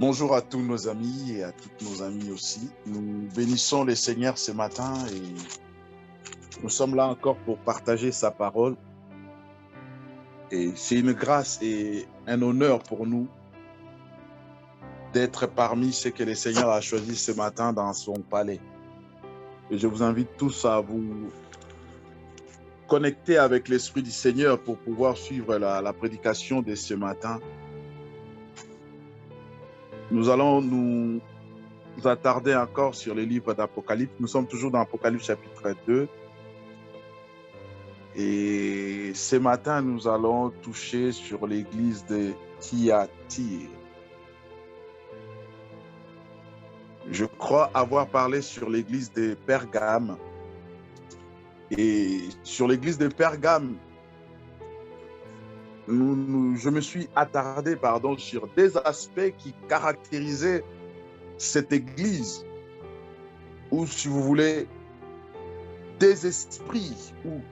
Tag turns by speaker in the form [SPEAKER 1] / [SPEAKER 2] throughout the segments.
[SPEAKER 1] Bonjour à tous nos amis et à toutes nos amies aussi. Nous bénissons le Seigneur ce matin et nous sommes là encore pour partager sa parole. Et c'est une grâce et un honneur pour nous d'être parmi ceux que le Seigneur a choisis ce matin dans son palais. Et je vous invite tous à vous connecter avec l'Esprit du Seigneur pour pouvoir suivre la prédication de ce matin. Nous allons nous attarder encore sur les livres d'Apocalypse. Nous sommes toujours dans Apocalypse chapitre 2. Et ce matin, nous allons toucher sur l'église de Thyatire. Je crois avoir parlé sur l'église de Pergame. Et sur l'église de Pergame, je me suis attardé sur des aspects qui caractérisaient cette église, ou si vous voulez, des esprits, ou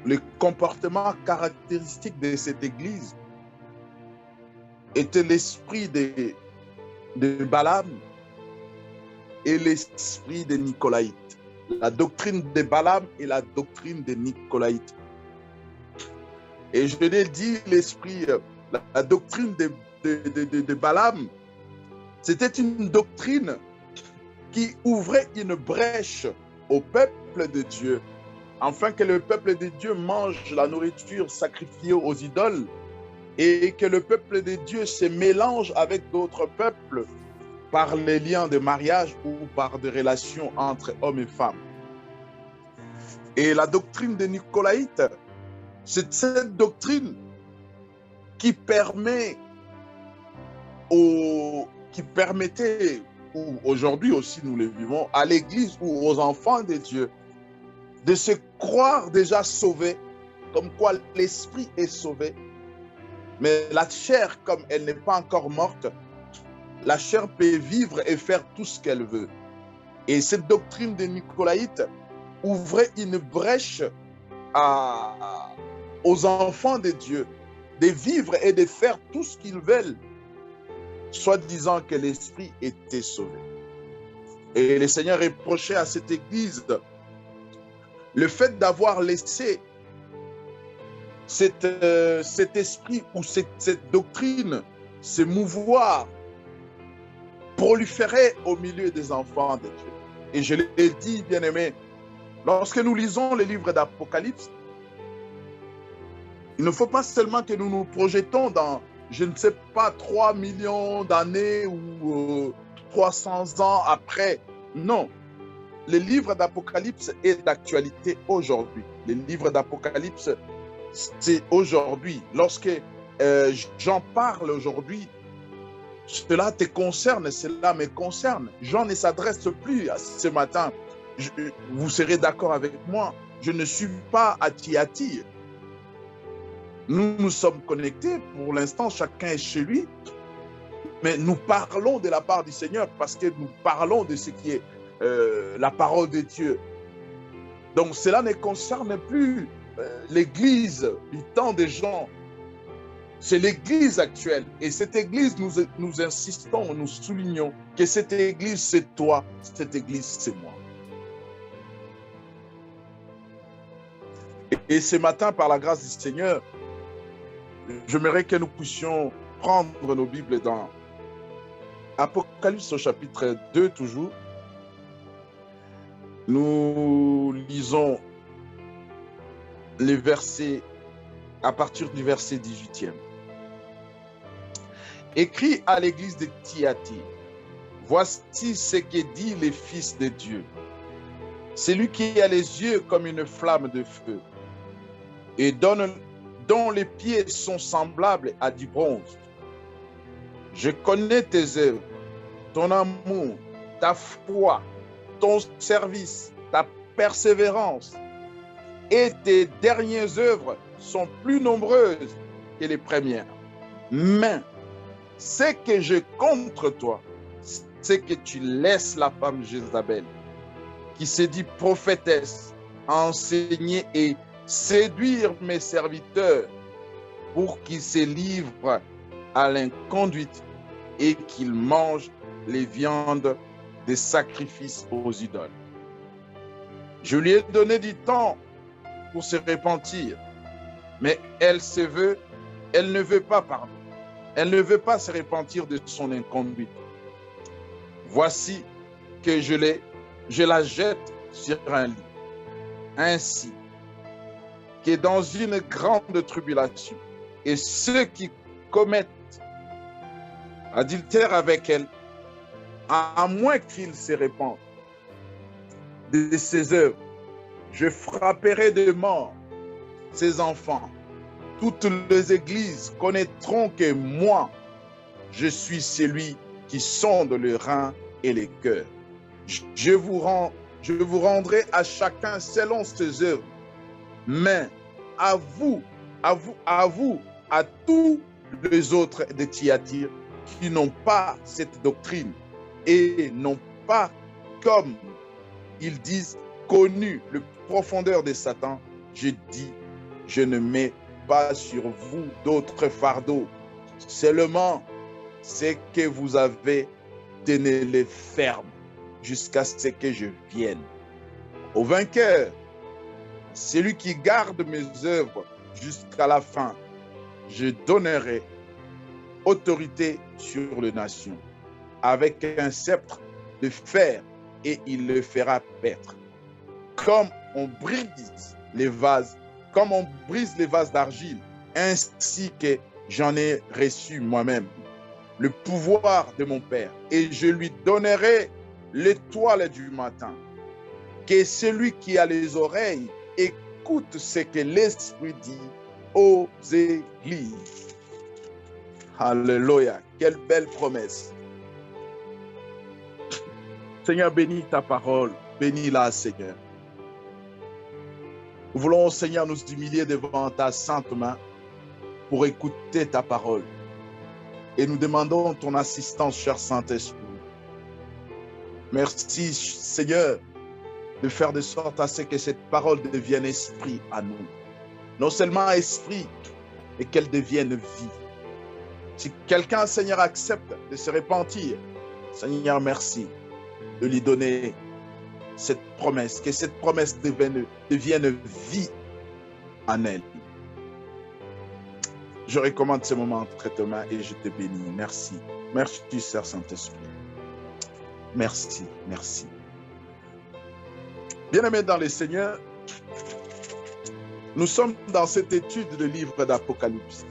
[SPEAKER 1] les comportements caractéristiques de cette église étaient l'esprit de Balaam et l'esprit des Nicolaïtes. La doctrine de Balaam et la doctrine des Nicolaïtes. Et je l'ai dit, la doctrine de Balaam, c'était une doctrine qui ouvrait une brèche au peuple de Dieu, afin que le peuple de Dieu mange la nourriture sacrifiée aux idoles et que le peuple de Dieu se mélange avec d'autres peuples par les liens de mariage ou par des relations entre hommes et femmes. Et la doctrine des Nicolaïtes, c'est cette doctrine qui permettait, ou aujourd'hui aussi nous le vivons, à l'Église ou aux enfants de Dieu, de se croire déjà sauvés, comme quoi l'esprit est sauvé, mais la chair, comme elle n'est pas encore morte, la chair peut vivre et faire tout ce qu'elle veut. Et cette doctrine des Nicolaïtes ouvrait une brèche aux enfants de Dieu de vivre et de faire tout ce qu'ils veulent, soit disant que l'esprit était sauvé. Et le Seigneur reprochait à cette église le fait d'avoir laissé cet esprit ou cette doctrine se mouvoir, proliférer au milieu des enfants de Dieu. Et je l'ai dit, bien-aimés, lorsque nous lisons les livres d'Apocalypse, il ne faut pas seulement que nous nous projetons dans, je ne sais pas, 3 millions d'années ou 300 ans après. Non. Le livre d'Apocalypse est d'actualité aujourd'hui. Le livre d'Apocalypse, c'est aujourd'hui. Lorsque j'en parle aujourd'hui, cela te concerne, cela me concerne. Jean ne s'adresse plus à ce matin. Vous serez d'accord avec moi, je ne suis pas à Thyatire. Nous sommes connectés, pour l'instant, chacun est chez lui, mais nous parlons de la part du Seigneur parce que nous parlons de ce qui est la parole de Dieu. Donc cela ne concerne plus l'église du temps des gens. C'est l'église actuelle. Et cette église, nous insistons, nous soulignons que cette église, c'est toi, cette église, c'est moi. Et ce matin, par la grâce du Seigneur, j'aimerais que nous puissions prendre nos Bibles dans Apocalypse au chapitre 2 toujours. Nous lisons les versets à partir du verset 18e. Écrit à l'église de Thyatire, voici ce que dit le Fils de Dieu, celui qui a les yeux comme une flamme de feu et dont les pieds sont semblables à du bronze. Je connais tes œuvres, ton amour, ta foi, ton service, ta persévérance, et tes dernières œuvres sont plus nombreuses que les premières. Mais ce que j'ai contre toi, c'est que tu laisses la femme Jézabel, qui se dit prophétesse, enseigner et séduire mes serviteurs pour qu'ils se livrent à l'inconduite et qu'il mange les viandes des sacrifices aux idoles. Je lui ai donné du temps pour se repentir, mais elle ne veut pas, pardon. Elle ne veut pas se repentir de son inconduite. Voici que je la jette sur un lit, ainsi que dans une grande tribulation. Et ceux qui commettent adultère avec elle, à moins qu'ils se repentent de ses œuvres, je frapperai de mort ses enfants. Toutes les églises connaîtront que moi, je suis celui qui sonde le rein et les cœurs. Je vous rendrai à chacun selon ses œuvres. Mais à tous les autres de Thyatire qui n'ont pas cette doctrine et n'ont pas, comme ils disent, connu le profondeur de Satan, je dis, je ne mets pas sur vous d'autres fardeaux. Seulement, ce que vous avez, tenez-les fermes jusqu'à ce que je vienne. Au vainqueur, celui qui garde mes œuvres jusqu'à la fin, je donnerai autorité sur les nations, avec un sceptre de fer, et il le fera paître. Comme on brise les vases d'argile, ainsi que j'en ai reçu moi-même le pouvoir de mon Père, et je lui donnerai l'étoile du matin. Que celui qui a les oreilles écoute ce que l'Esprit dit aux églises. Alléluia, quelle belle promesse. Seigneur, bénis ta parole, bénis-la, Seigneur. Nous voulons, Seigneur, nous humilier devant ta sainte main pour écouter ta parole. Et nous demandons ton assistance, cher Saint-Esprit. Merci, Seigneur, de faire de sorte à ce que cette parole devienne esprit à nous. Non seulement esprit, mais qu'elle devienne vie. Si quelqu'un, Seigneur, accepte de se repentir, Seigneur, merci de lui donner cette promesse, que cette promesse devienne vie en elle. Je recommande ce moment entre tes mains et je te bénis. Merci. Merci, Seigneur Saint-Esprit. Merci, merci. Bien-aimés dans le Seigneur, nous sommes dans cette étude du livre d'Apocalypse.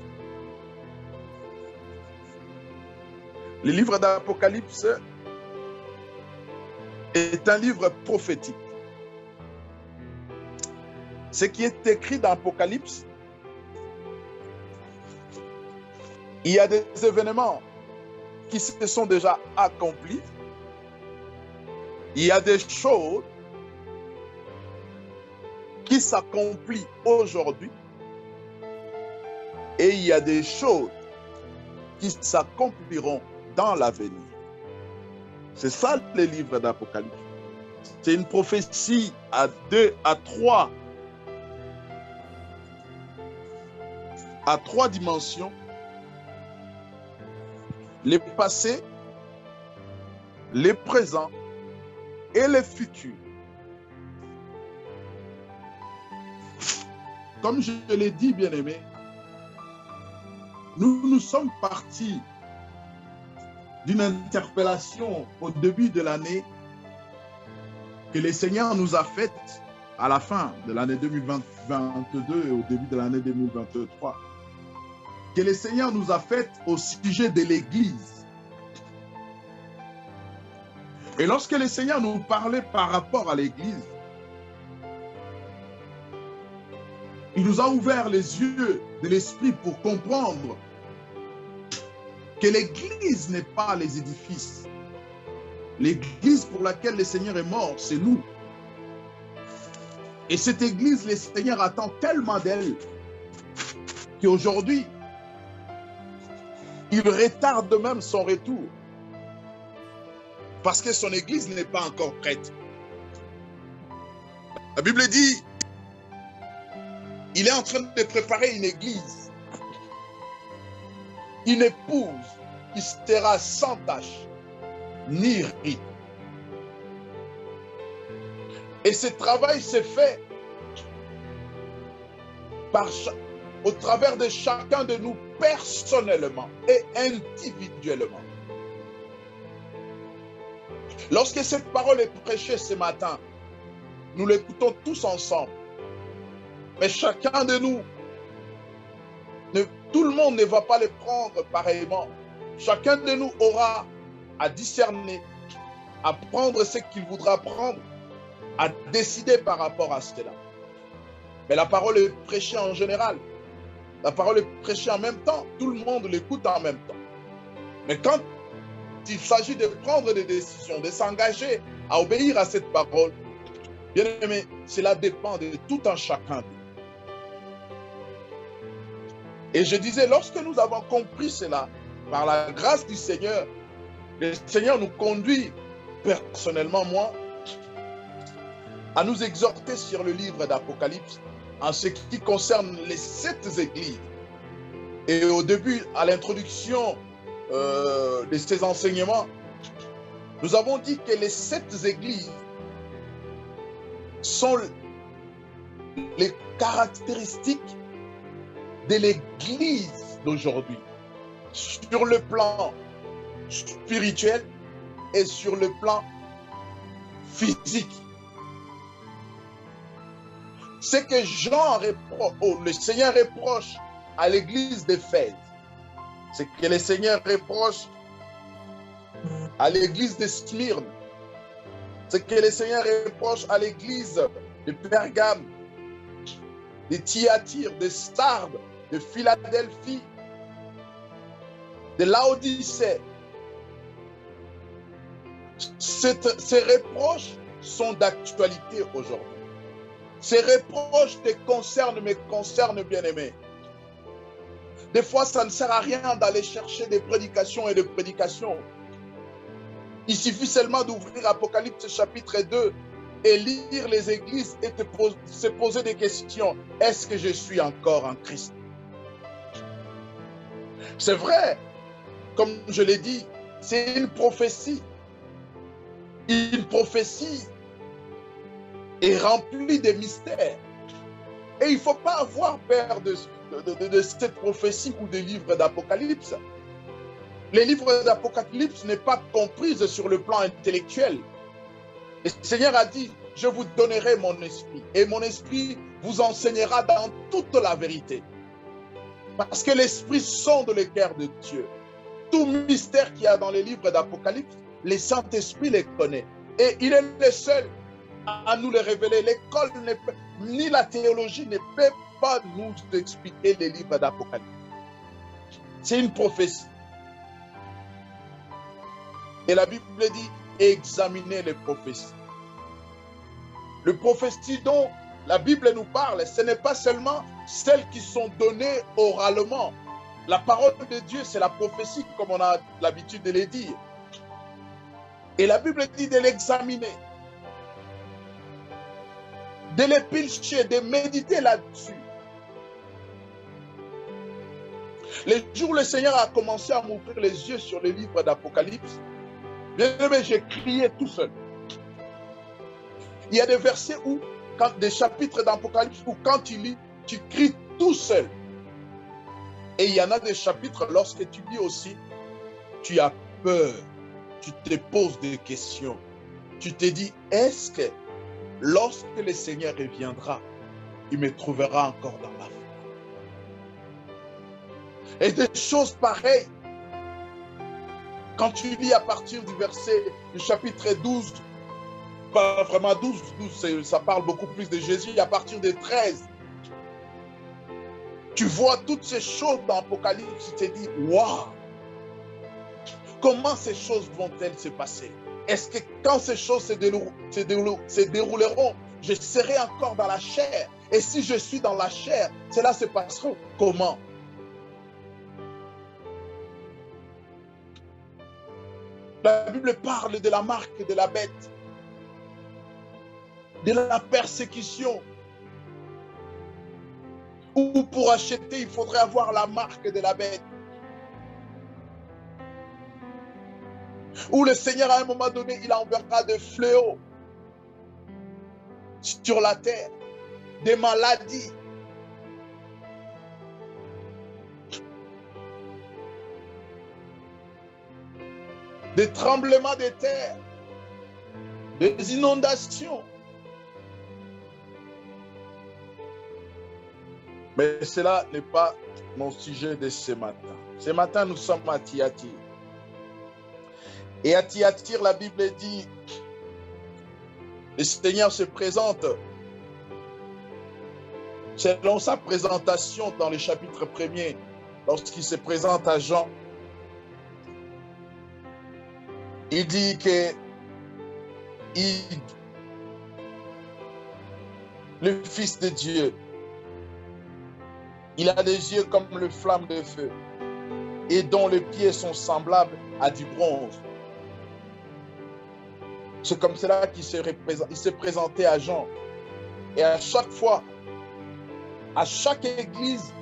[SPEAKER 1] Le livre d'Apocalypse est un livre prophétique. Ce qui est écrit dans l'Apocalypse, il y a des événements qui se sont déjà accomplis. Il y a des choses qui s'accomplissent aujourd'hui. Et il y a des choses qui s'accompliront dans l'avenir. C'est ça le livre d'Apocalypse. C'est une prophétie à trois dimensions. Le passé, le présent et le futur. Comme je l'ai dit, bien-aimé, nous sommes partis d'une interpellation au début de l'année que le Seigneur nous a faite à la fin de l'année 2022 et au début de l'année 2023. Que le Seigneur nous a faite au sujet de l'Église. Et lorsque le Seigneur nous parlait par rapport à l'Église, il nous a ouvert les yeux de l'esprit pour comprendre que l'Église n'est pas les édifices. L'Église pour laquelle le Seigneur est mort, c'est nous. Et cette Église, le Seigneur attend tellement d'elle qu'aujourd'hui, il retarde même son retour. Parce que son Église n'est pas encore prête. La Bible dit, il est en train de préparer une Église, une épouse qui sera sans tache, ni ride. Et ce travail s'est fait au travers de chacun de nous personnellement et individuellement. Lorsque cette parole est prêchée ce matin, nous l'écoutons tous ensemble. Mais chacun de nous, tout le monde ne va pas le prendre pareillement. Chacun de nous aura à discerner, à prendre ce qu'il voudra prendre, à décider par rapport à cela. Mais la parole est prêchée en général. La parole est prêchée en même temps. Tout le monde l'écoute en même temps. Mais quand il s'agit de prendre des décisions, de s'engager à obéir à cette parole, bien aimé, cela dépend de tout un chacun. Et je disais, lorsque nous avons compris cela, par la grâce du Seigneur, le Seigneur nous conduit, personnellement moi, à nous exhorter sur le livre d'Apocalypse en ce qui concerne les 7 églises. Et au début, à l'introduction de ces enseignements, nous avons dit que les 7 églises sont les caractéristiques de l'église d'aujourd'hui, sur le plan spirituel et sur le plan physique. Ce que Jean le Seigneur reproche à l'église d'Éphèse, c'est que le Seigneur reproche à l'église de Smyrne, c'est que le Seigneur reproche à l'église de Pergame, de Thyatire, de Sardes, de Philadelphie, de Laodicée. Ces reproches sont d'actualité aujourd'hui. Ces reproches te concernent, me concernent, bien-aimés. Des fois, ça ne sert à rien d'aller chercher des prédications et des prédications. Il suffit seulement d'ouvrir Apocalypse chapitre 2 et lire les églises et se poser des questions. Est-ce que je suis encore en Christ? C'est vrai, comme je l'ai dit, c'est une prophétie. Une prophétie est remplie de mystères. Et il ne faut pas avoir peur de cette prophétie ou des livres d'Apocalypse. Les livres d'Apocalypse n'est pas comprise sur le plan intellectuel. Le Seigneur a dit, je vous donnerai mon esprit et mon esprit vous enseignera dans toute la vérité. Parce que l'esprit sonde le cœur de Dieu. Tout mystère qu'il y a dans les livres d'Apocalypse, le Saint-Esprit les connaît. Et il est le seul à nous les révéler. L'école ni la théologie ne peut pas nous expliquer les livres d'Apocalypse. C'est une prophétie. Et la Bible dit, examinez les prophéties. Les prophéties dont la Bible nous parle, ce n'est pas seulement celles qui sont données oralement. La parole de Dieu, c'est la prophétie, comme on a l'habitude de le dire. Et la Bible dit de l'examiner, de les pilcher, de méditer là-dessus. Les jours où le Seigneur a commencé à m'ouvrir les yeux sur le livre d'Apocalypse, bien aimé, j'ai crié tout seul. Il y a des versets où, des chapitres d'Apocalypse où quand tu lis, tu cries tout seul. Et il y en a des chapitres, lorsque tu lis aussi, tu as peur, tu te poses des questions. Tu te dis, est-ce que lorsque le Seigneur reviendra, il me trouvera encore dans la foi? Et des choses pareilles, quand tu lis à partir du verset du chapitre 12, pas vraiment 12, ça parle beaucoup plus de Jésus, à partir de 13, tu vois toutes ces choses dans l'Apocalypse, tu te dis, waouh, comment ces choses vont-elles se passer? Est-ce que quand ces choses se dérouleront, je serai encore dans la chair? Et si je suis dans la chair, cela se passera comment? La Bible parle de la marque de la bête, de la persécution, où pour acheter, il faudrait avoir la marque de la bête. où le Seigneur, à un moment donné, il enverra des fléaux sur la terre, des maladies. Des tremblements de terre, des inondations. Mais cela n'est pas mon sujet de ce matin. Ce matin, nous sommes à Thyatire. Et à Thyatire, la Bible dit, le Seigneur se présente selon sa présentation dans le chapitre 1er, lorsqu'il se présente à Jean. Il dit que le Fils de Dieu, il a des yeux comme le flamme de feu et dont les pieds sont semblables à du bronze. C'est comme cela qu'il s'est présenté à Jean. Et à chaque fois, à chaque église,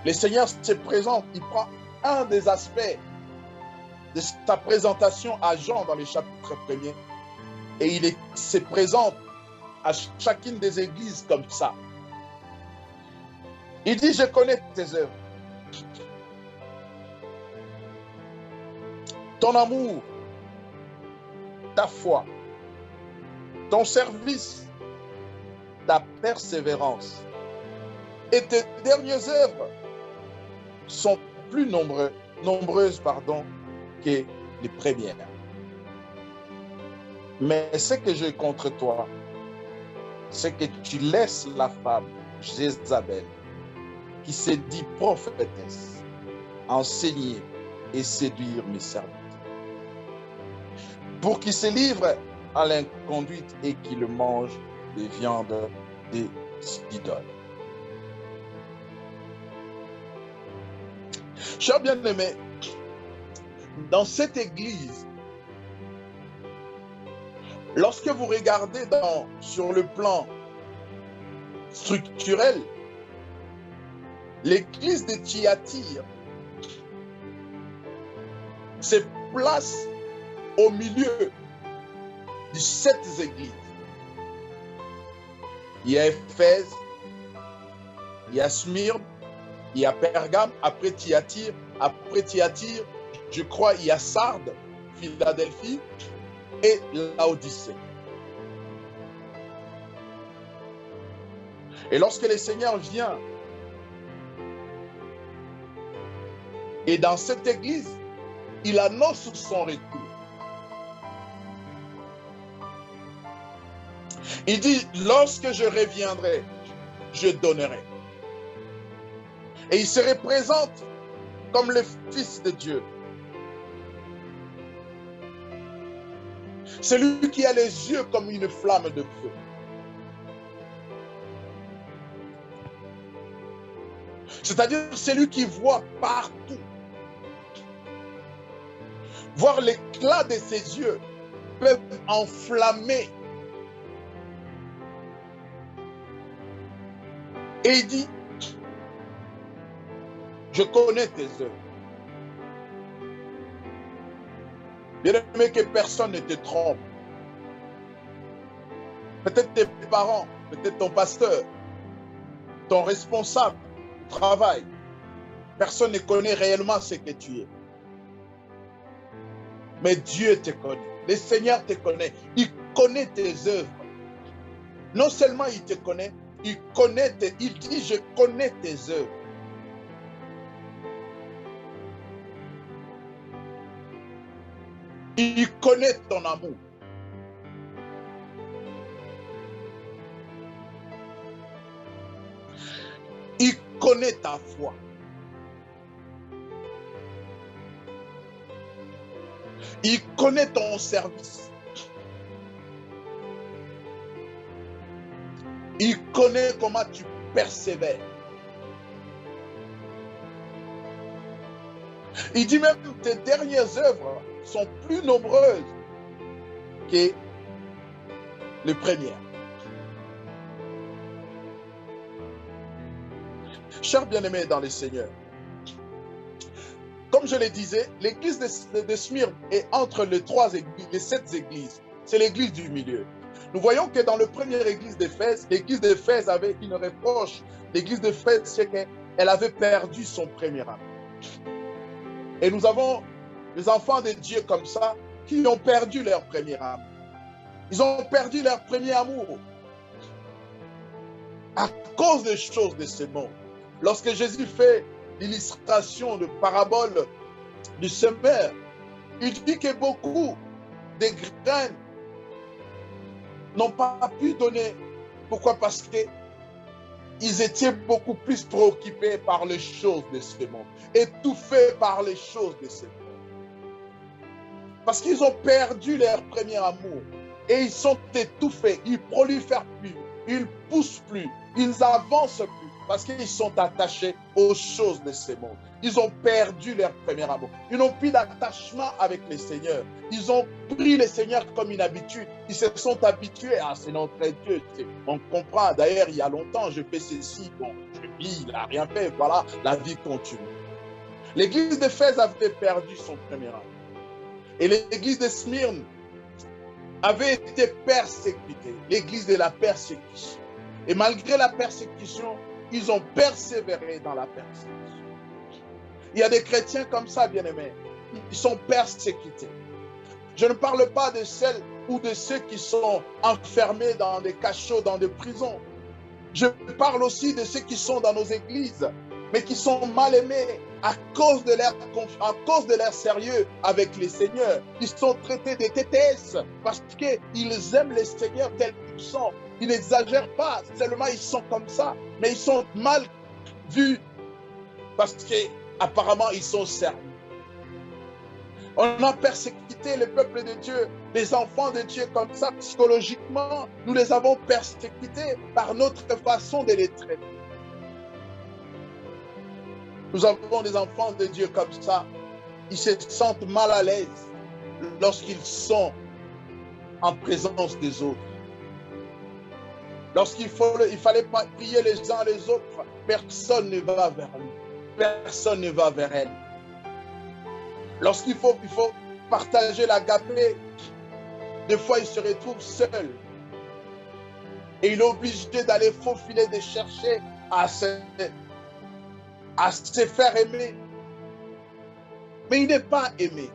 [SPEAKER 1] le Seigneur se présente, il prend un des aspects de sa présentation à Jean dans le chapitre 1er et il se présente à chacune des églises comme ça. Il dit, je connais tes œuvres, ton amour, ta foi, ton service, ta persévérance. Et tes dernières œuvres sont plus nombreuses que les premières. Mais ce que j'ai contre toi, c'est que tu laisses la femme Jézabel, qui se dit prophétesse, enseigner et séduire mes serviteurs, pour qu'ils se livrent à l'inconduite et qu'ils mangent des viandes des idoles. Chers bien-aimés, dans cette église, lorsque vous regardez sur le plan structurel, l'église de Thyatire se place au milieu de 7 églises. Il y a Éphèse, il y a Smyrne, il y a Pergame, après Thyatire, je crois, il y a Sardes, Philadelphie et Laodicée. Et lorsque le Seigneur vient, et dans cette église, il annonce son retour. Il dit, lorsque je reviendrai, je donnerai. Et il se représente comme le Fils de Dieu. Celui qui a les yeux comme une flamme de feu. C'est-à-dire celui qui voit partout. Voir l'éclat de ses yeux peut enflammer. Et il dit, je connais tes œuvres. Bien-aimé, que personne ne te trompe. Peut-être tes parents, peut-être ton pasteur, ton responsable du travail. Personne ne connaît réellement ce que tu es. Mais Dieu te connaît. Le Seigneur te connaît. Il connaît tes œuvres. Non seulement il te connaît, il dit, je connais tes œuvres. Il connaît ton amour. Il connaît ta foi. Il connaît ton service. Il connaît comment tu persévères. Il dit même que tes dernières œuvres sont plus nombreuses que les premières. Chers bien-aimés dans le Seigneur, comme comme je le disais, l'église de Smyrne est entre les 7 églises. C'est l'église du milieu. Nous voyons que dans la première église d'Éphèse avait une reproche. L'église d'Éphèse, c'est qu'elle avait perdu son premier amour. Et nous avons des enfants de Dieu comme ça qui ont perdu leur premier amour. Ils ont perdu leur premier amour à cause des choses de ce monde. Lorsque Jésus fait l'illustration de parabole du semeur, il dit que beaucoup de graines n'ont pas pu donner. Pourquoi? Parce qu'ils étaient beaucoup plus préoccupés par les choses de ce monde, étouffés par les choses de ce monde. Parce qu'ils ont perdu leur premier amour et ils sont étouffés, ils ne prolifèrent plus, ils ne poussent plus, ils n'avancent plus parce qu'ils sont attachés aux choses de ce monde. Ils ont perdu leur premier amour. Ils n'ont plus d'attachement avec le Seigneur. Ils ont pris le Seigneur comme une habitude. Ils se sont habitués à c'est notre Dieu. On comprend. D'ailleurs, il y a longtemps, je fais ceci. Bon, je vis, il n'a rien fait. Voilà, la vie continue. L'église d'Éphèse avait perdu son premier amour. Et l'église de Smyrne avait été persécutée. L'église de la persécution. Et malgré la persécution, ils ont persévéré dans la persécution. Il y a des chrétiens comme ça, bien-aimés. Ils sont persécutés. Je ne parle pas de celles ou de ceux qui sont enfermés dans des cachots, dans des prisons. Je parle aussi de ceux qui sont dans nos églises, mais qui sont mal aimés à cause de leur sérieux avec les seigneurs. Ils sont traités de TTS parce qu'ils aiment les seigneurs tels qu'ils sont. Ils n'exagèrent pas, seulement ils sont comme ça, mais ils sont mal vus parce qu'apparemment ils sont servis. On a persécuté le peuple de Dieu, les enfants de Dieu comme ça, psychologiquement. Nous les avons persécutés par notre façon de les traiter. Nous avons des enfants de Dieu comme ça. Ils se sentent mal à l'aise lorsqu'ils sont en présence des autres. Lorsqu'il fallait prier les uns les autres, personne ne va vers lui. Personne ne va vers elle. Lorsqu'il faut partager l'agapé, des fois il se retrouve seul. Et il est obligé d'aller faufiler, de chercher à se faire aimer. Mais il n'est pas aimé.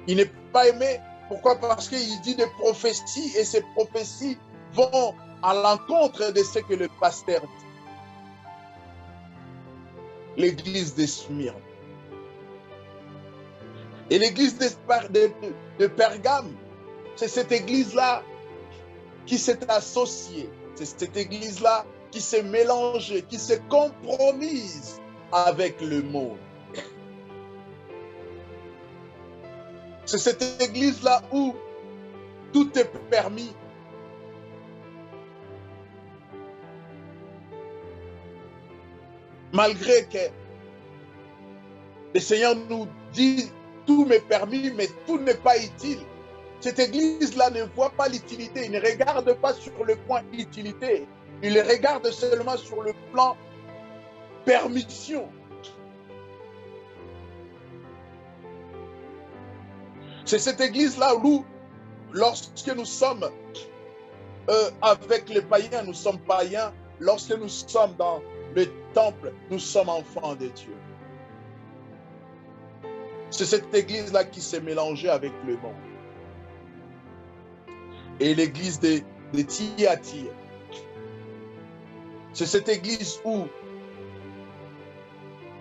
[SPEAKER 1] Il n'est pas aimé. Pourquoi? Parce qu'il dit des prophéties et ces prophéties vont à l'encontre de ce que le pasteur dit. L'église de Smyrne. Et l'église de Pergame, c'est cette église-là qui s'est associée. C'est cette église-là qui s'est mélangée, qui s'est compromise avec le monde. C'est cette église-là où tout est permis. Malgré que le Seigneur nous dit tout m'est permis, mais tout n'est pas utile. Cette église-là ne voit pas l'utilité. Il ne regarde pas sur le point utilité. Il regarde seulement sur le plan permission. C'est cette église-là où, lorsque nous sommes avec les païens, nous sommes païens. Lorsque nous sommes dans le temple, nous sommes enfants de Dieu. C'est cette église-là qui s'est mélangée avec le monde. Et l'église de Thyatire, c'est cette église où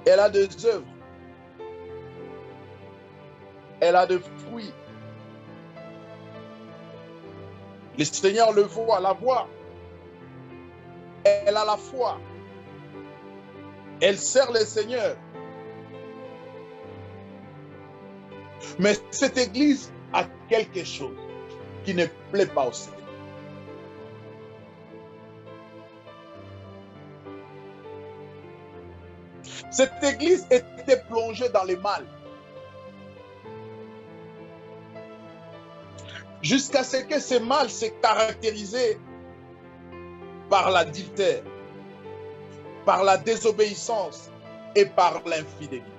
[SPEAKER 1] elle a des œuvres, elle a des fruits. Le Seigneur le voit, la voit. Elle a la foi. Elle sert le Seigneur. Mais cette église a quelque chose qui ne plaît pas au Seigneur. Cette église était plongée dans le mal. Jusqu'à ce que ce mal s'est caractérisé par l'adultère, par la désobéissance, et par l'infidélité.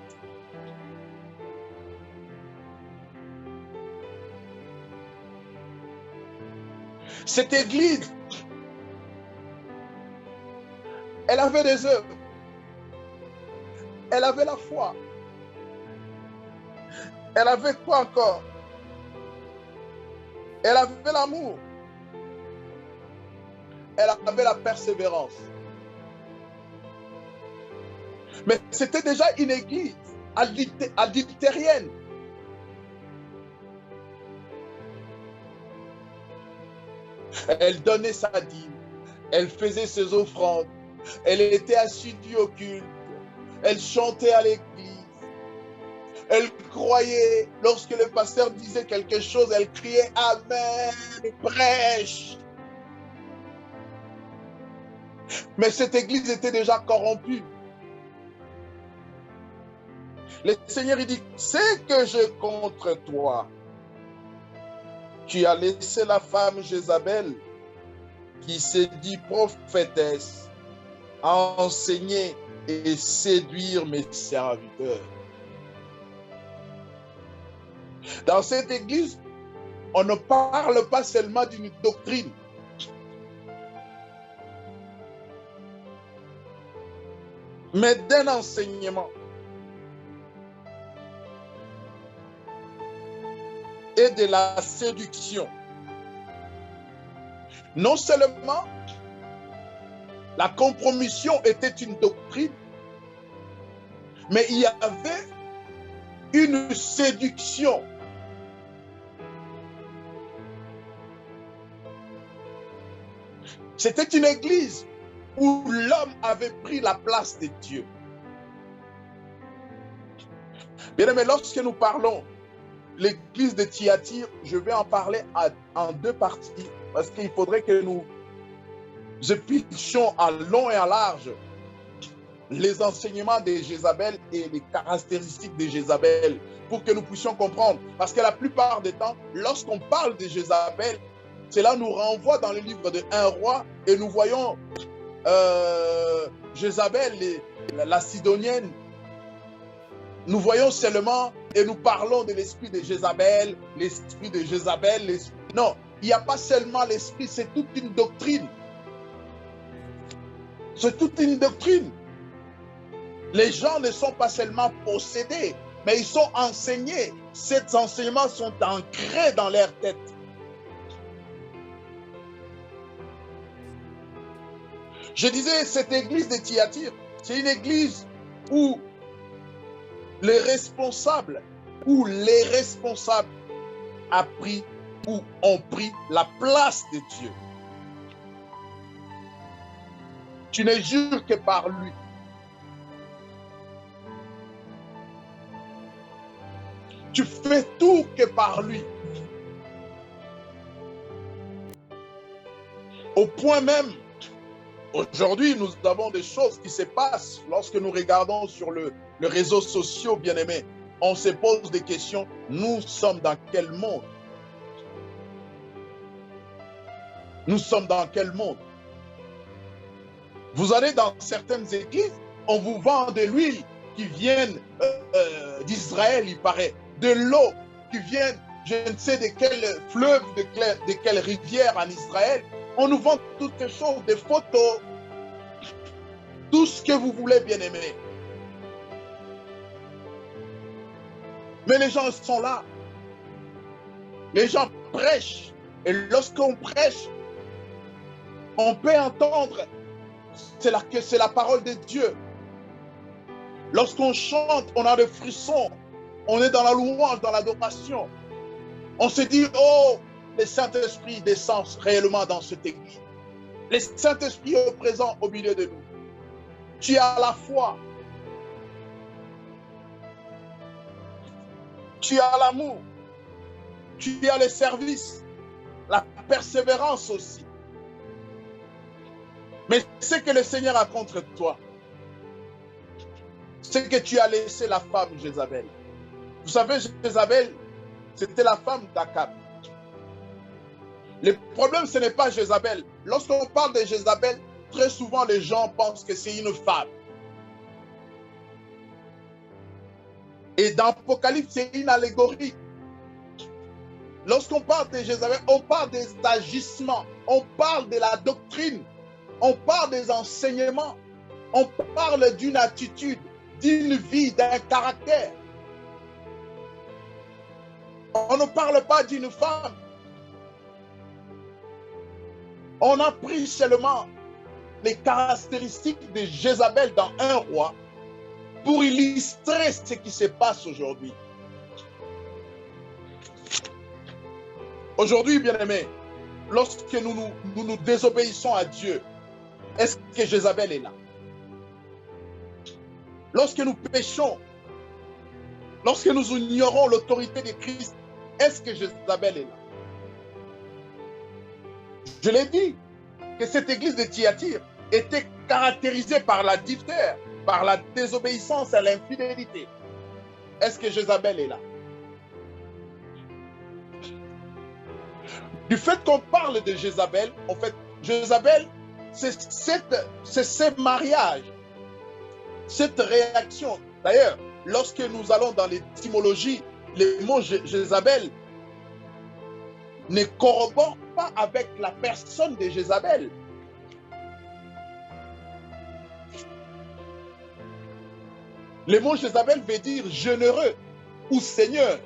[SPEAKER 1] Cette église, elle avait des œuvres, elle avait la foi, elle avait quoi encore? Elle avait l'amour, elle avait la persévérance. Mais c'était déjà une église adultérienne. Elle donnait sa dîme, elle faisait ses offrandes, elle était assidue au culte, elle chantait à l'église, elle croyait, lorsque le pasteur disait quelque chose, elle criait Amen, prêche. Mais cette église était déjà corrompue. Le Seigneur il dit, c'est que j'ai contre toi. Tu as laissé la femme Jézabel, qui s'est dit prophétesse, à enseigner et séduire mes serviteurs. Dans cette église, on ne parle pas seulement d'une doctrine. Mais d'un enseignement. Et de la séduction. Non seulement la compromission était une doctrine, mais il y avait une séduction. C'était une église où l'homme avait pris la place de Dieu. Bien aimé, lorsque nous parlons l'église de Thyatire, je vais en parler en deux parties, parce qu'il faudrait que nous épluchions à long et à large les enseignements de Jézabel et les caractéristiques de Jézabel, pour que nous puissions comprendre. Parce que la plupart des temps, lorsqu'on parle de Jézabel, cela nous renvoie dans le livre de 1 roi, et nous voyons Jézabel, la Sidonienne. Nous voyons seulement et nous parlons de l'esprit de Jézabel, l'esprit de Jézabel. Non, il n'y a pas seulement l'esprit, c'est toute une doctrine. C'est toute une doctrine. Les gens ne sont pas seulement possédés, mais ils sont enseignés. Ces enseignements sont ancrés dans leur tête. Je disais, cette église de Thyatire, c'est une église où les responsables ont pris la place de Dieu. Tu ne jures que par lui. Tu fais tout que par lui. Au point même, aujourd'hui, nous avons des choses qui se passent lorsque nous regardons sur les réseaux sociaux, bien-aimés. On se pose des questions. Nous sommes dans quel monde? Nous sommes dans quel monde? Vous allez dans certaines églises, on vous vend de l'huile qui vient d'Israël, il paraît. De l'eau qui vient, je ne sais de quel fleuve, de quelle rivière en Israël. On nous vend toutes ces choses, des photos, tout ce que vous voulez, bien-aimés. Mais les gens sont là. Les gens prêchent. Et lorsqu'on prêche, on peut entendre que c'est la parole de Dieu. Lorsqu'on chante, on a des frissons. On est dans la louange, dans l'adoration. On se dit, oh, le Saint-Esprit descend réellement dans cette église. Le Saint-Esprit est présent au milieu de nous. Tu as la foi. Tu as l'amour. Tu as le service. La persévérance aussi. Mais ce que le Seigneur a contre toi, c'est que tu as laissé la femme Jézabel. Vous savez, Jézabel, c'était la femme d'Akab. Le problème, ce n'est pas Jézabel. Lorsqu'on parle de Jézabel, très souvent les gens pensent que c'est une femme. Et dans l'Apocalypse, c'est une allégorie. Lorsqu'on parle de Jézabel, on parle des agissements, on parle de la doctrine, on parle des enseignements, on parle d'une attitude, d'une vie, d'un caractère. On ne parle pas d'une femme. On a pris seulement les caractéristiques de Jézabel dans un roi pour illustrer ce qui se passe aujourd'hui. Aujourd'hui, bien-aimés, lorsque nous désobéissons à Dieu, est-ce que Jézabel est là? Lorsque nous péchons, lorsque nous ignorons l'autorité de Christ, est-ce que Jézabel est là? Je l'ai dit, que cette église de Thyatire était caractérisée par la diphthère, par la désobéissance à l'infidélité. Est-ce que Jézabel est là? Du fait qu'on parle de Jézabel, en fait, Jézabel, c'est ce mariage, cette réaction. D'ailleurs, lorsque nous allons dans l'étymologie, le mot Jézabel ne corrobore pas avec la personne de Jézabel. Le mot Jézabel veut dire généreux ou seigneur.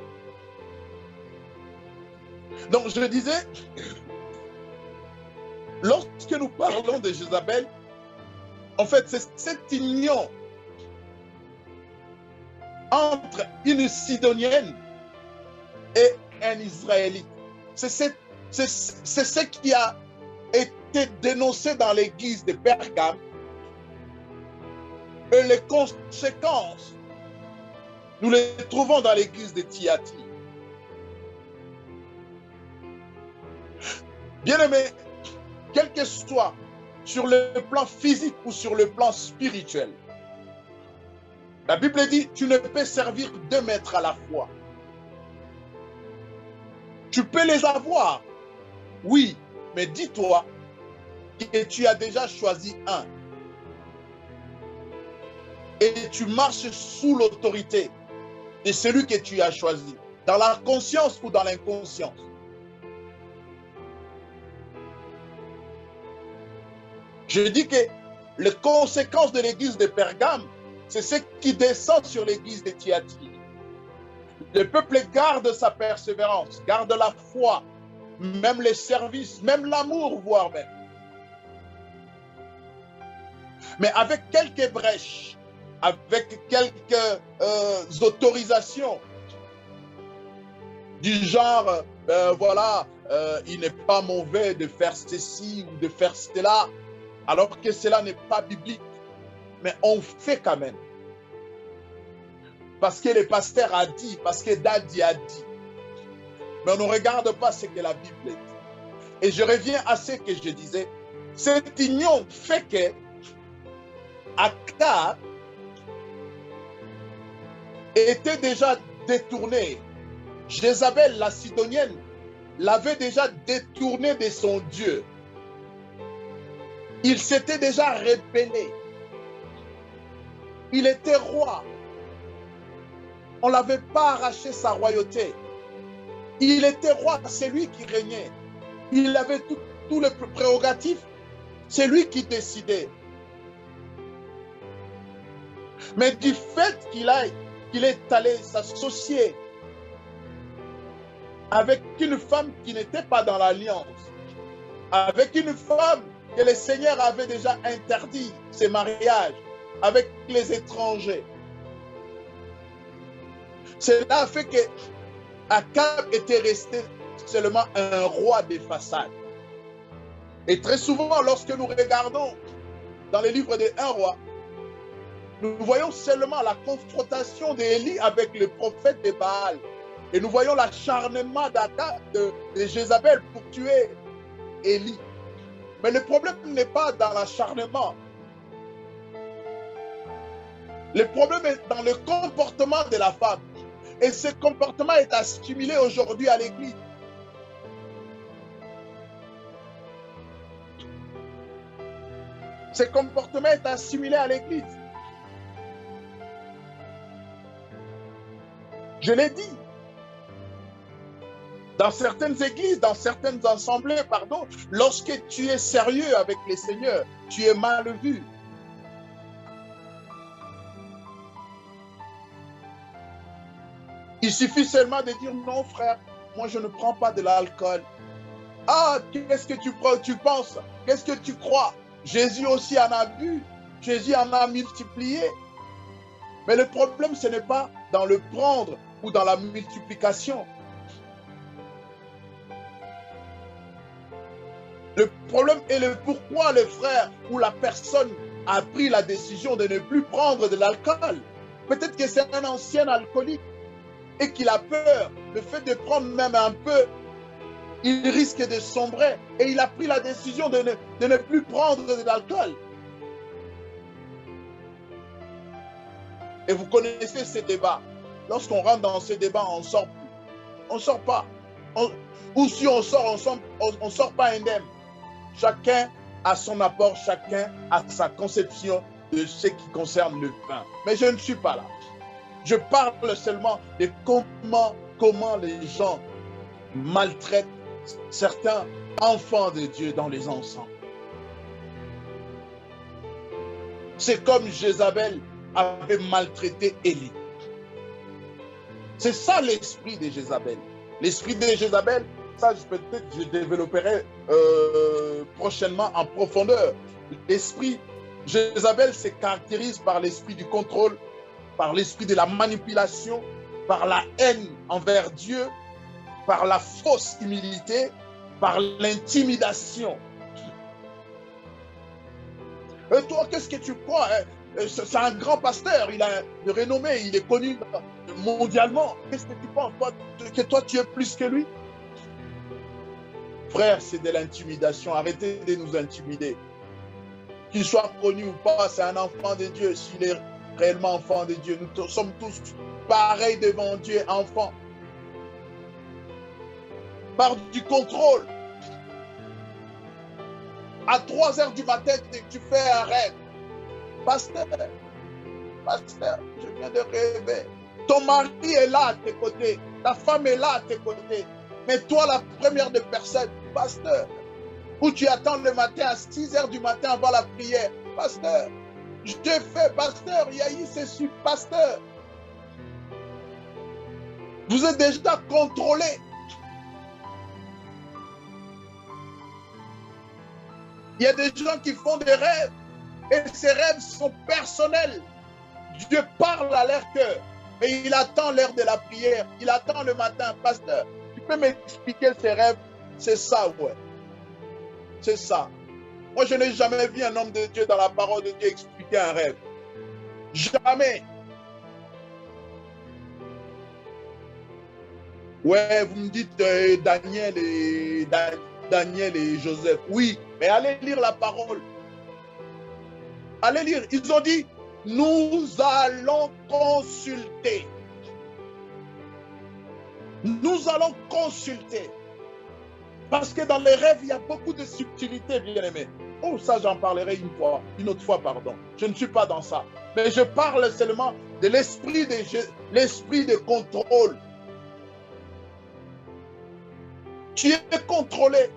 [SPEAKER 1] Donc je disais, lorsque nous parlons de Jézabel, en fait c'est cette union entre une Sidonienne et un Israélite. C'est ce qui a été dénoncé dans l'église de Pergame et les conséquences, nous les trouvons dans l'église de Thyatire. Bien-aimés, quel que soit sur le plan physique ou sur le plan spirituel, la Bible dit, tu ne peux servir deux maîtres à la fois. Tu peux les avoir, oui, mais dis-toi que tu as déjà choisi un. Et tu marches sous l'autorité de celui que tu as choisi, dans la conscience ou dans l'inconscience. Je dis que les conséquences de l'église de Pergame, c'est ce qui descend sur l'église de Thyatire. Le peuple garde sa persévérance, garde la foi, même les services, même l'amour, voire même. Mais avec quelques brèches, avec quelques autorisations, du genre, voilà, il n'est pas mauvais de faire ceci ou de faire cela, alors que cela n'est pas biblique. Mais on fait quand même. Parce que le pasteur a dit, parce que Daddy a dit. Mais on ne regarde pas ce que la Bible dit. Et je reviens à ce que je disais. Cette union fait que Akab était déjà détourné. Jézabel, la Sidonienne, l'avait déjà détourné de son Dieu. Il s'était déjà rebellé. Il était roi. On ne l'avait pas arraché sa royauté. Il était roi, c'est lui qui régnait. Il avait tous les prérogatives, c'est lui qui décidait. Mais du fait qu'il est allé s'associer avec une femme qui n'était pas dans l'alliance, avec une femme que le Seigneur avait déjà interdit ses mariages avec les étrangers. Cela a fait que Akab était resté seulement un roi des façades. Et très souvent, lorsque nous regardons dans les livres des 1 roi, nous voyons seulement la confrontation d'Élie avec le prophète de Baal. Et nous voyons l'acharnement d'Akab, de Jézabel pour tuer Élie. Mais le problème n'est pas dans l'acharnement. Le problème est dans le comportement de la femme. Et ce comportement est assimilé aujourd'hui à l'Église. Ce comportement est assimilé à l'Église. Je l'ai dit. Dans certaines églises, dans certaines assemblées, pardon, lorsque tu es sérieux avec les seigneurs, tu es mal vu. Il suffit seulement de dire non, frère, moi je ne prends pas de l'alcool. Ah, qu'est-ce que tu penses? Qu'est-ce que tu crois? Jésus aussi en a bu, Jésus en a multiplié. Mais le problème, ce n'est pas dans le prendre ou dans la multiplication. Le problème est le pourquoi le frère ou la personne a pris la décision de ne plus prendre de l'alcool. Peut-être que c'est un ancien alcoolique et qu'il a peur. Le fait de prendre même un peu, il risque de sombrer. Et il a pris la décision de ne plus prendre de l'alcool. Et vous connaissez ces débats. Lorsqu'on rentre dans ces débats, on ne sort plus. On ne sort pas. Ou si on sort, on sort pas indemne. Chacun a son apport, chacun a sa conception de ce qui concerne le vin. Mais je ne suis pas là. Je parle seulement de comment les gens maltraitent certains enfants de Dieu dans les ensembles. C'est comme Jézabel avait maltraité Élie. C'est ça l'esprit de Jézabel. L'esprit de Jézabel, ça peut-être je développerai prochainement en profondeur. L'esprit Jézabel se caractérise par l'esprit du contrôle, par l'esprit de la manipulation, par la haine envers Dieu, par la fausse humilité, par l'intimidation. Et toi, qu'est-ce que tu crois? C'est un grand pasteur, il a de renommée, il est connu mondialement. Qu'est-ce que tu penses, que toi tu es plus que lui? Frère, c'est de l'intimidation. Arrêtez de nous intimider. Qu'il soit connu ou pas, c'est un enfant de Dieu. S'il est réellement enfant de Dieu, nous sommes tous pareils devant Dieu, enfants. Par du contrôle. À 3 heures du matin, tu fais un rêve. Pasteur, je viens de rêver. Ton mari est là à tes côtés. Ta femme est là à tes côtés. Mais toi, la première de personne, pasteur, où tu attends le matin à 6 heures du matin avant la prière. Pasteur, je te fais, pasteur, Yahi, c'est sur pasteur. Vous êtes déjà contrôlé. Il y a des gens qui font des rêves et ces rêves sont personnels. Dieu parle à leur cœur et il attend l'heure de la prière. Il attend le matin. Pasteur, tu peux m'expliquer ces rêves? C'est ça, ouais. C'est ça. Moi, je n'ai jamais vu un homme de Dieu dans la parole de Dieu expliquer un rêve. Jamais. Ouais, vous me dites Daniel et Joseph. Oui, mais allez lire la parole. Allez lire. Ils ont dit, nous allons consulter. Nous allons consulter. Parce que dans les rêves, il y a beaucoup de subtilités, bien-aimés. Oh, ça, j'en parlerai une autre fois, pardon. Je ne suis pas dans ça. Mais je parle seulement de l'esprit de contrôle. Tu es contrôlé.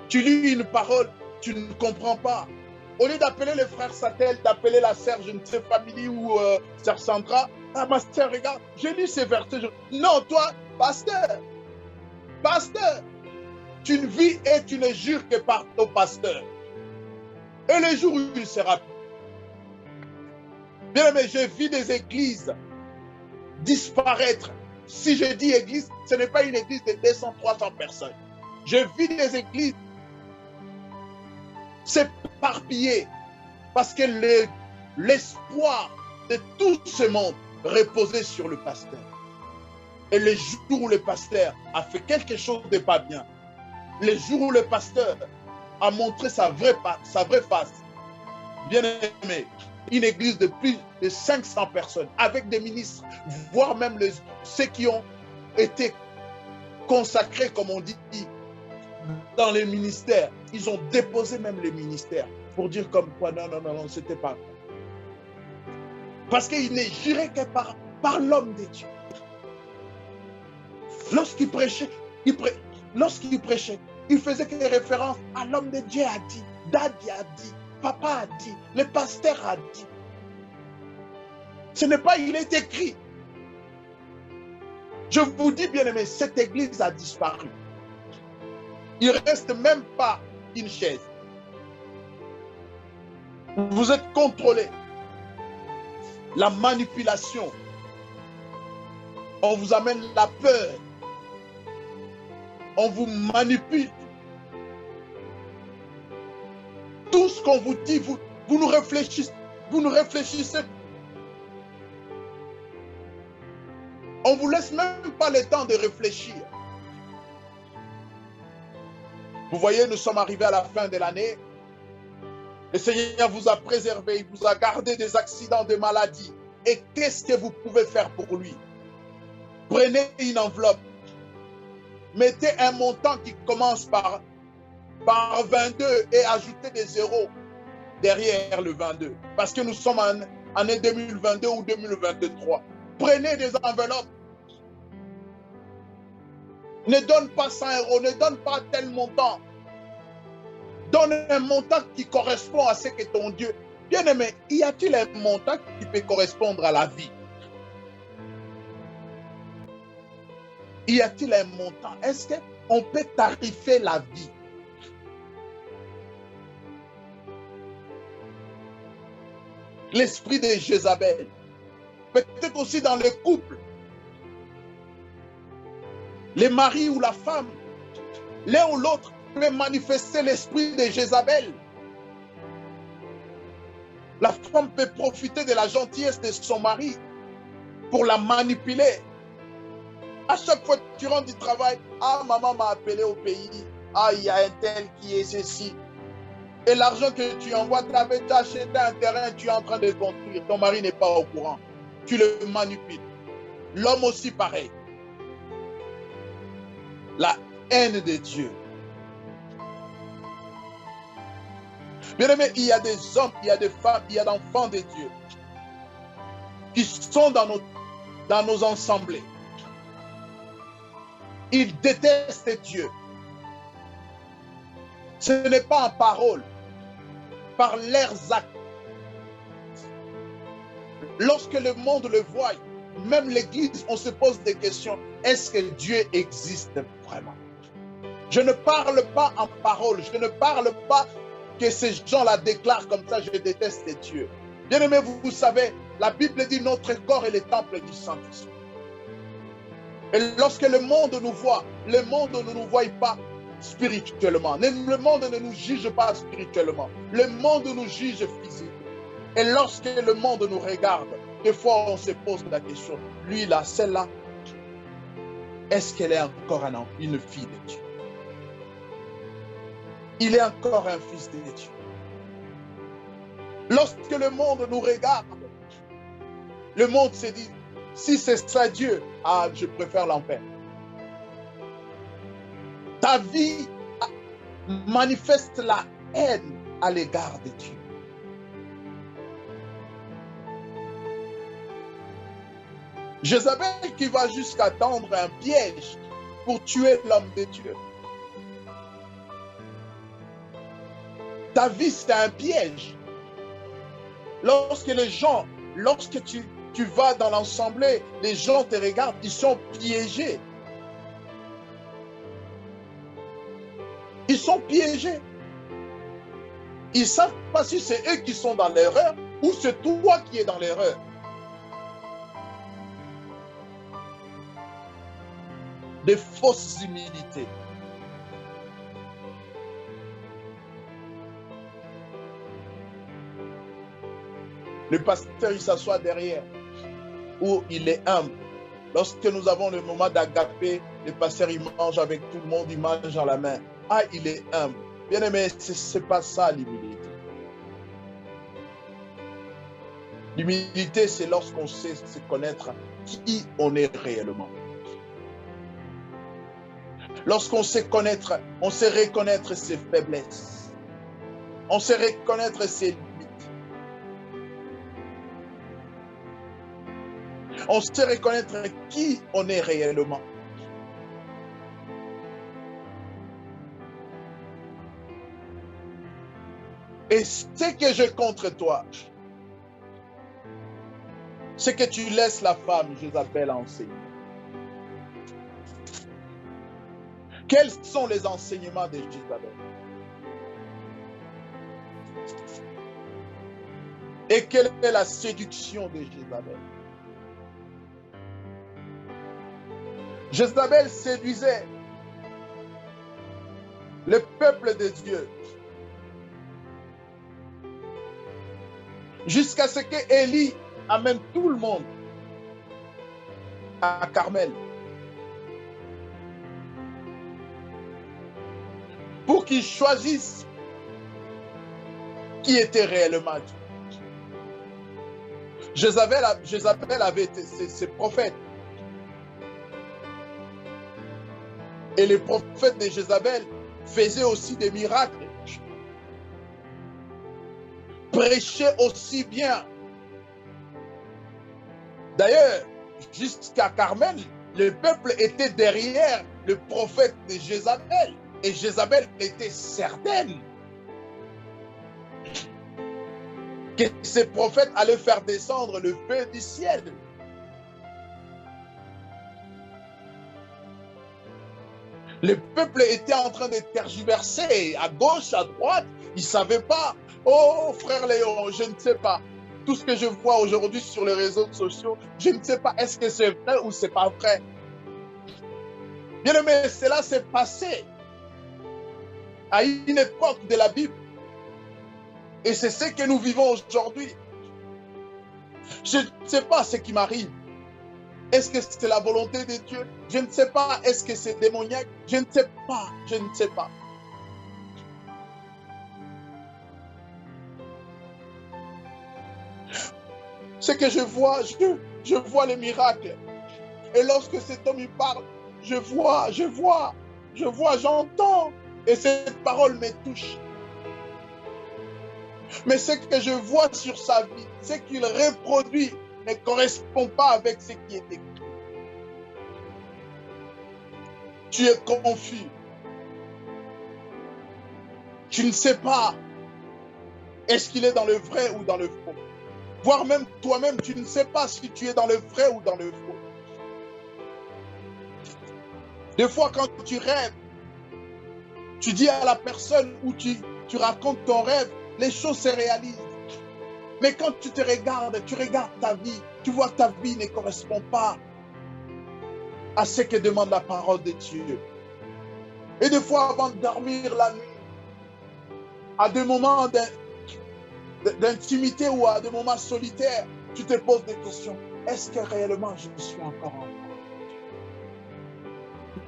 [SPEAKER 1] Tu lis une parole, tu ne comprends pas. Au lieu d'appeler le frère Satel, d'appeler la sœur, je ne sais, Family ou sœur Sandra, ah, ma sœur, regarde, j'ai lu ces versets. Non, toi, pasteur, tu ne vis et tu ne jures que par ton pasteur. Et le jour où il sera plus. Bien, mais je vis des églises disparaître. Si je dis église, ce n'est pas une église de 200, 300 personnes. Je vis des églises s'éparpiller parce que l'espoir de tout ce monde reposait sur le pasteur. Et le jour où le pasteur a fait quelque chose de pas bien, le jour où le pasteur a montré sa vraie face, bien aimé, une église de plus de 500 personnes, avec des ministres, voire même ceux qui ont été consacrés, comme on dit, dans les ministères. Ils ont déposé même les ministères pour dire comme quoi, non, c'était pas. Parce qu'il n'est juré que par l'homme de Dieu. Lorsqu'il prêchait, il faisait que référence à l'homme de Dieu a dit, Daddy a dit, Papa a dit, le pasteur a dit. Ce n'est pas, il est écrit. Je vous dis, bien aimé, cette église a disparu. Il ne reste même pas une chaise. Vous êtes contrôlés. La manipulation. On vous amène la peur. On vous manipule. Tout ce qu'on vous dit, vous nous réfléchissez. Vous nous réfléchissez. On ne vous laisse même pas le temps de réfléchir. Vous voyez, nous sommes arrivés à la fin de l'année. Le Seigneur vous a préservé, il vous a gardé des accidents, des maladies. Et qu'est-ce que vous pouvez faire pour lui? Prenez une enveloppe. Mettez un montant qui commence par 22 et ajoutez des zéros derrière le 22. Parce que nous sommes en année 2022 ou 2023. Prenez des enveloppes. Ne donne pas 100 euros, ne donne pas tel montant. Donne un montant qui correspond à ce que ton Dieu... Bien-aimé, y a-t-il un montant qui peut correspondre à la vie? Y a-t-il un montant? Est-ce qu'on peut tarifer la vie? L'esprit de Jézabel. Peut-être aussi dans le couple. Les maris ou la femme, l'un ou l'autre peut manifester l'esprit de Jézabel. La femme peut profiter de la gentillesse de son mari pour la manipuler. À chaque fois que tu rentres du travail, ah, maman m'a appelé au pays, ah, il y a un tel qui est ceci. Et l'argent que tu envoies, tu avais acheté un terrain, tu es en train de construire. Ton mari n'est pas au courant. Tu le manipules. L'homme aussi pareil. La haine de Dieu. Bien aimé, il y a des hommes, il y a des femmes, il y a des enfants de Dieu qui sont dans nos assemblées. Ils détestent Dieu. Ce n'est pas en parole, par leurs actes. Lorsque le monde le voit, même l'Église, on se pose des questions. Est-ce que Dieu existe vraiment? Je ne parle pas en parole. Je ne parle pas que ces gens-là déclarent comme ça, je déteste Dieu. Bien aimé, vous savez, la Bible dit notre corps est le temple du Saint-Esprit. Et lorsque le monde nous voit, le monde ne nous voit pas spirituellement. Le monde ne nous juge pas spirituellement. Le monde nous juge physiquement. Et lorsque le monde nous regarde, des fois on se pose la question, lui là, celle-là, est-ce qu'elle est encore une fille de Dieu? Il est encore un fils de Dieu. Lorsque le monde nous regarde, le monde se dit, si c'est ça Dieu, ah, je préfère l'enfer. Ta vie manifeste la haine à l'égard de Dieu. Jézabel qui va jusqu'à tendre un piège pour tuer l'homme de Dieu. Ta vie, c'est un piège. Lorsque les gens, lorsque tu vas dans l'assemblée, les gens te regardent, ils sont piégés. Ils sont piégés. Ils ne savent pas si c'est eux qui sont dans l'erreur ou c'est toi qui es dans l'erreur. Des fausses humilités. Le pasteur, il s'assoit derrière, où il est humble. Lorsque nous avons le moment d'agapé, le pasteur, il mange avec tout le monde, il mange dans la main. Ah, il est humble. Bien aimé, ce n'est pas ça l'humilité. L'humilité, c'est lorsqu'on sait se connaître qui on est réellement. Lorsqu'on sait connaître, on sait reconnaître ses faiblesses. On sait reconnaître ses limites. On sait reconnaître qui on est réellement. Et ce que j'ai contre toi, c'est que tu laisses la femme Jézabel enseigner. Quels sont les enseignements de Jézabel? Et quelle est la séduction de Jézabel? Jézabel séduisait le peuple de Dieu jusqu'à ce que Élie amène tout le monde à Carmel pour qu'ils choisissent qui était réellement Dieu. Jézabel avait été ses prophètes. Et les prophètes de Jézabel faisaient aussi des miracles. Prêchaient aussi bien. D'ailleurs, jusqu'à Carmel, le peuple était derrière le prophète de Jézabel. Et Jézabel était certaine que ces prophètes allaient faire descendre le feu du ciel. Le peuple était en train de tergiverser à gauche, à droite. Ils ne savaient pas. Oh, frère Léon, je ne sais pas. Tout ce que je vois aujourd'hui sur les réseaux sociaux, je ne sais pas est-ce que c'est vrai ou c'est pas vrai. Bien aimé, cela s'est passé à une époque de la Bible. Et c'est ce que nous vivons aujourd'hui. Je ne sais pas ce qui m'arrive. Est-ce que c'est la volonté de Dieu? Je ne sais pas. Est-ce que c'est démoniaque? Je ne sais pas. Je ne sais pas. Ce que je vois, je vois les miracles. Et lorsque cet homme il parle, je vois, j'entends. Et cette parole me touche. Mais ce que je vois sur sa vie, ce qu'il reproduit ne correspond pas avec ce qui est écrit. Tu es confus. Tu ne sais pas est-ce qu'il est dans le vrai ou dans le faux. Voire même toi-même, tu ne sais pas si tu es dans le vrai ou dans le faux. Des fois, quand tu rêves, tu dis à la personne où tu racontes ton rêve, les choses se réalisent. Mais quand tu te regardes, tu regardes ta vie, tu vois que ta vie ne correspond pas à ce que demande la parole de Dieu. Et des fois, avant de dormir la nuit, à des moments d'intimité ou à des moments solitaires, tu te poses des questions. Est-ce que réellement je suis encore en moi?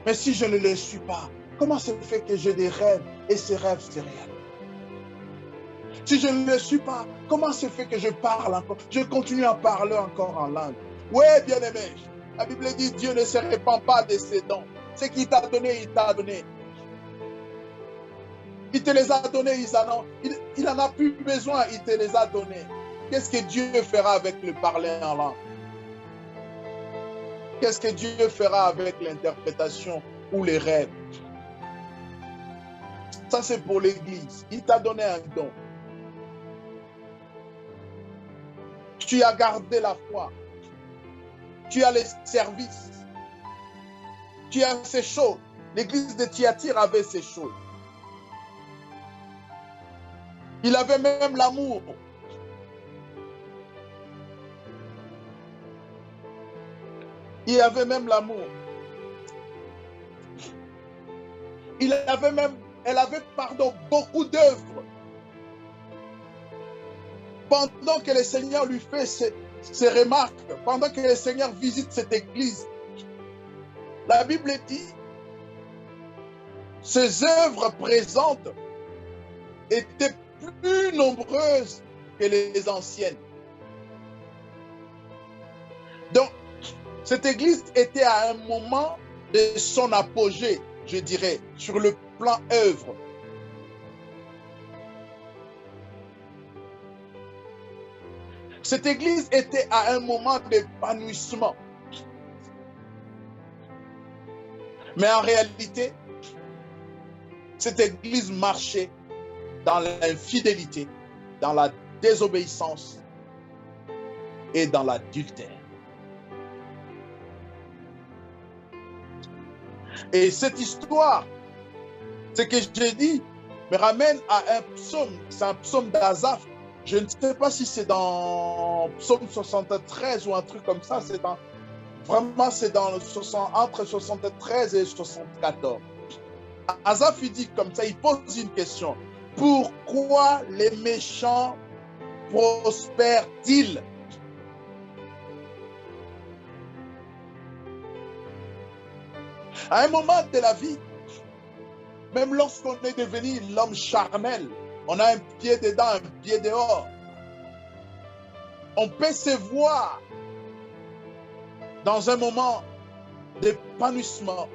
[SPEAKER 1] Mais si je ne le suis pas, comment se fait que j'ai des rêves et ces rêves se réalisent? Si je ne le suis pas, comment se fait que je parle encore? Je continue à parler encore en langue. Oui, bien-aimé, la Bible dit Dieu ne se répand pas de ses dons. Ce qu'il t'a donné, il t'a donné. Il te les a donnés, il n'en a plus besoin, il te les a donnés. Qu'est-ce que Dieu fera avec le parler en langue? Qu'est-ce que Dieu fera avec l'interprétation ou les rêves? Ça, c'est pour l'Église. Il t'a donné un don. Tu as gardé la foi. Tu as les services. Tu as ces choses. L'église de Thyatire avait ces choses. Il avait même l'amour. Il avait même l'amour. Elle avait, beaucoup d'œuvres. Pendant que le Seigneur lui fait ces remarques, pendant que le Seigneur visite cette église, la Bible dit, ses œuvres présentes étaient plus nombreuses que les anciennes. Donc, cette église était à un moment de son apogée, je dirais, sur le plan œuvre. Cette église était à un moment d'épanouissement. Mais en réalité, cette église marchait dans l'infidélité, dans la désobéissance et dans l'adultère. Et cette histoire, ce que j'ai dit, me ramène à un psaume, c'est un psaume d'Asaph. Je ne sais pas si c'est dans psaume 73 ou un truc comme ça, vraiment c'est entre 73 et 74. Asaph il dit comme ça, il pose une question. Pourquoi les méchants prospèrent-ils? À un moment de la vie, même lorsqu'on est devenu l'homme charnel, on a un pied dedans, un pied dehors. On peut se voir dans un moment d'épanouissement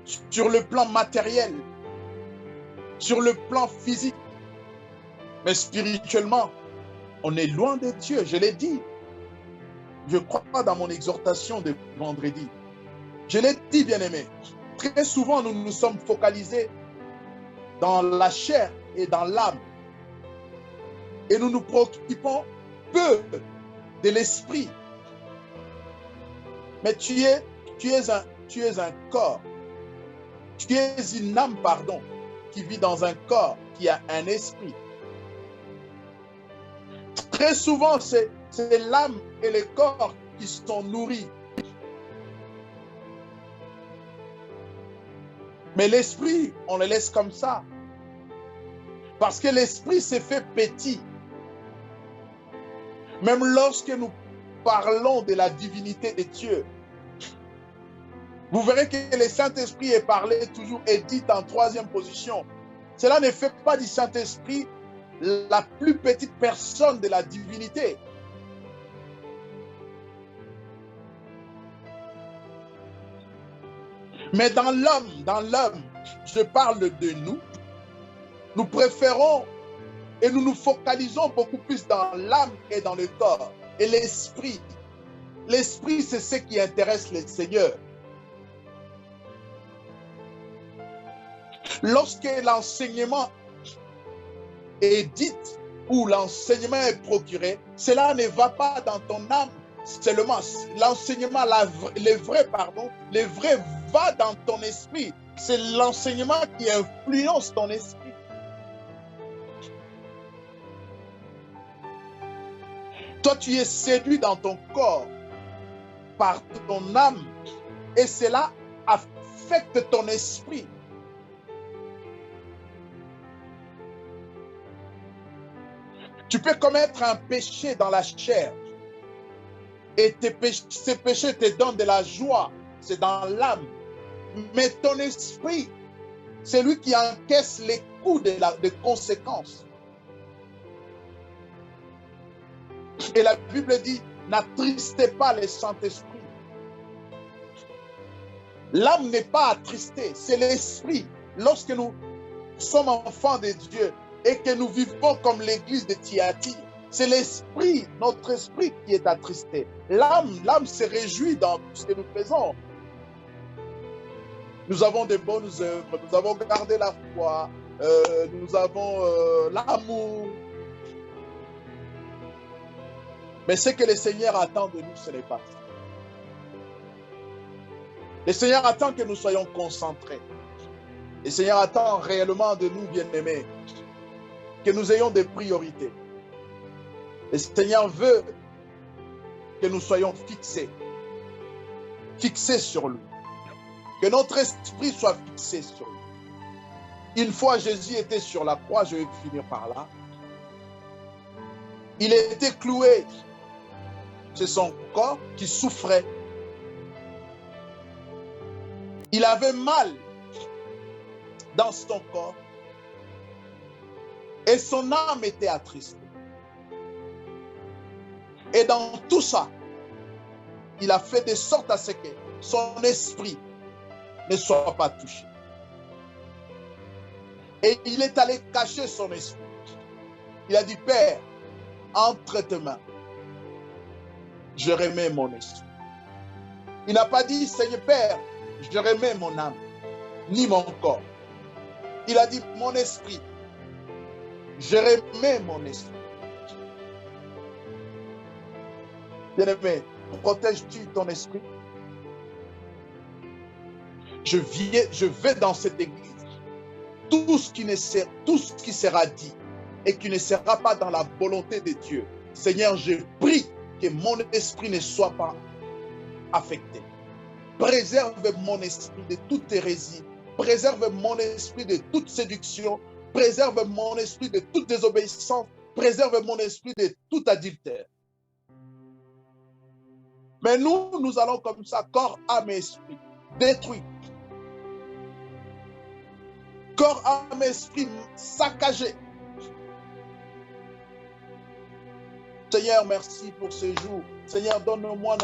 [SPEAKER 1] sur le plan matériel, sur le plan physique, mais spirituellement, on est loin de Dieu. Je l'ai dit. Je crois dans mon exhortation de vendredi. Je l'ai dit, bien-aimé. Très souvent, nous nous sommes focalisés dans la chair et dans l'âme. Et nous nous préoccupons peu de l'esprit. Mais tu es un corps. Tu es une âme, pardon, qui vit dans un corps, qui a un esprit. Très souvent, c'est l'âme et le corps qui sont nourris. Mais l'esprit, on le laisse comme ça. Parce que l'esprit s'est fait petit. Même lorsque nous parlons de la divinité de Dieu, vous verrez que le Saint-Esprit est parlé toujours et dit en troisième position. Cela ne fait pas du Saint-Esprit la plus petite personne de la divinité. Mais dans l'homme, je parle de nous, nous préférons et nous nous focalisons beaucoup plus dans l'âme et dans le corps. Et l'esprit, c'est ce qui intéresse le Seigneur. Lorsque l'enseignement est dit ou l'enseignement est procuré, cela ne va pas dans ton âme seulement. L'enseignement, le vrai va dans ton esprit. C'est l'enseignement qui influence ton esprit. Toi, tu es séduit dans ton corps par ton âme et cela affecte ton esprit. Tu peux commettre un péché dans la chair et ces péchés te donnent de la joie, c'est dans l'âme. Mais ton esprit, c'est lui qui encaisse les coups des conséquences. Et la Bible dit, n'attristez pas le Saint-Esprit. L'âme n'est pas attristée, c'est l'esprit. Lorsque nous sommes enfants de Dieu et que nous vivons comme l'église de Thyatire, c'est l'esprit, notre esprit qui est attristé. L'âme se réjouit dans tout ce que nous faisons. Nous avons de bonnes œuvres, nous avons gardé la foi, nous avons l'amour. Mais ce que le Seigneur attend de nous, ce n'est pas ça. Le Seigneur attend que nous soyons concentrés. Le Seigneur attend réellement de nous, bien-aimés, que nous ayons des priorités. Le Seigneur veut que nous soyons fixés sur lui. Que notre esprit soit fixé sur lui. Une fois Jésus était sur la croix, je vais finir par là. Il était cloué. C'est son corps qui souffrait. Il avait mal dans son corps. Et son âme était attristée. Et dans tout ça, il a fait de sorte à ce que son esprit ne soit pas touché. Et il est allé cacher son esprit. Il a dit, Père, entre tes mains, je remets mon esprit. Il n'a pas dit, Seigneur Père, je remets mon âme, ni mon corps. Il a dit, mon esprit, je remets mon esprit. Bien-aimé, protèges-tu ton esprit? Je vais dans cette église. Tout ce qui sera dit et qui ne sera pas dans la volonté de Dieu, Seigneur, je prie que mon esprit ne soit pas affecté. Préserve mon esprit de toute hérésie. Préserve mon esprit de toute séduction. Préserve mon esprit de toute désobéissance. Préserve mon esprit de tout adultère. Mais nous allons comme ça, corps, âme et esprit, détruits. Corps, âme et esprit saccagés. Seigneur, merci pour ce jour. Seigneur, donne-moi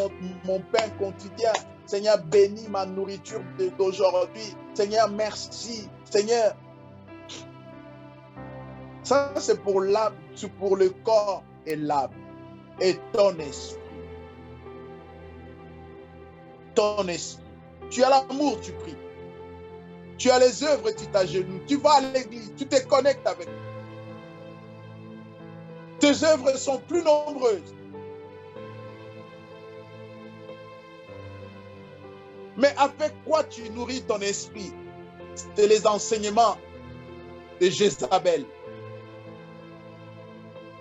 [SPEAKER 1] mon pain quotidien. Seigneur, bénis ma nourriture d'aujourd'hui. Seigneur, merci. Seigneur, ça c'est pour l'âme, c'est pour le corps et l'âme. Et ton esprit. Ton esprit. Tu as l'amour, tu pries. Tu as les œuvres, tu t'agenouilles. Tu vas à l'église, tu te connectes avec nous. Tes œuvres sont plus nombreuses. Mais avec quoi tu nourris ton esprit? C'est les enseignements de Jézabel.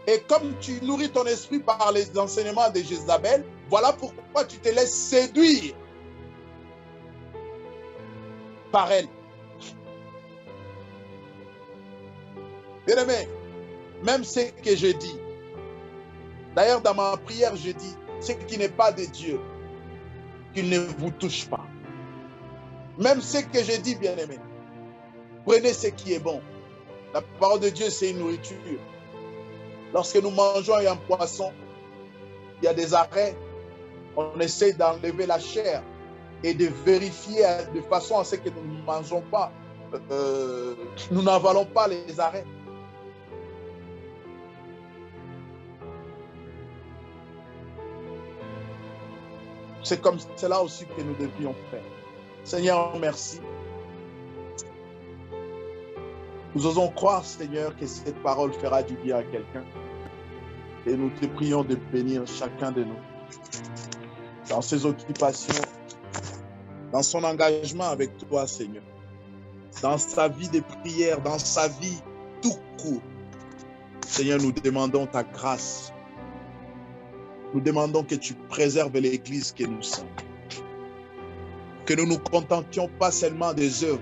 [SPEAKER 1] Et comme tu nourris ton esprit par les enseignements de Jézabel, voilà pourquoi tu te laisses séduire par elle. Bien-aimé, même ce que je dis, d'ailleurs dans ma prière je dis, ce qui n'est pas de Dieu, qu'il ne vous touche pas. Même ce que je dis, bien-aimé, prenez ce qui est bon. La parole de Dieu, c'est une nourriture. Lorsque nous mangeons un poisson, il y a des arrêts. On essaie d'enlever la chair et de vérifier de façon à ce que nous ne mangeons pas, nous n'avalons pas les arrêts. C'est comme cela aussi que nous devrions faire. Seigneur, merci. Nous osons croire, Seigneur, que cette parole fera du bien à quelqu'un. Et nous te prions de bénir chacun de nous dans ses occupations, dans son engagement avec toi, Seigneur, dans sa vie de prière, dans sa vie tout court. Seigneur, nous demandons ta grâce. Nous demandons que tu préserves l'Église que nous sommes. Que nous ne nous contentions pas seulement des œuvres,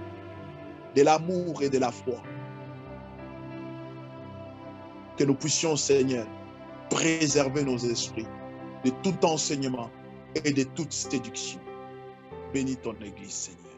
[SPEAKER 1] de l'amour et de la foi. Que nous puissions, Seigneur, préserver nos esprits de tout enseignement et de toute séduction. Bénis ton Église, Seigneur.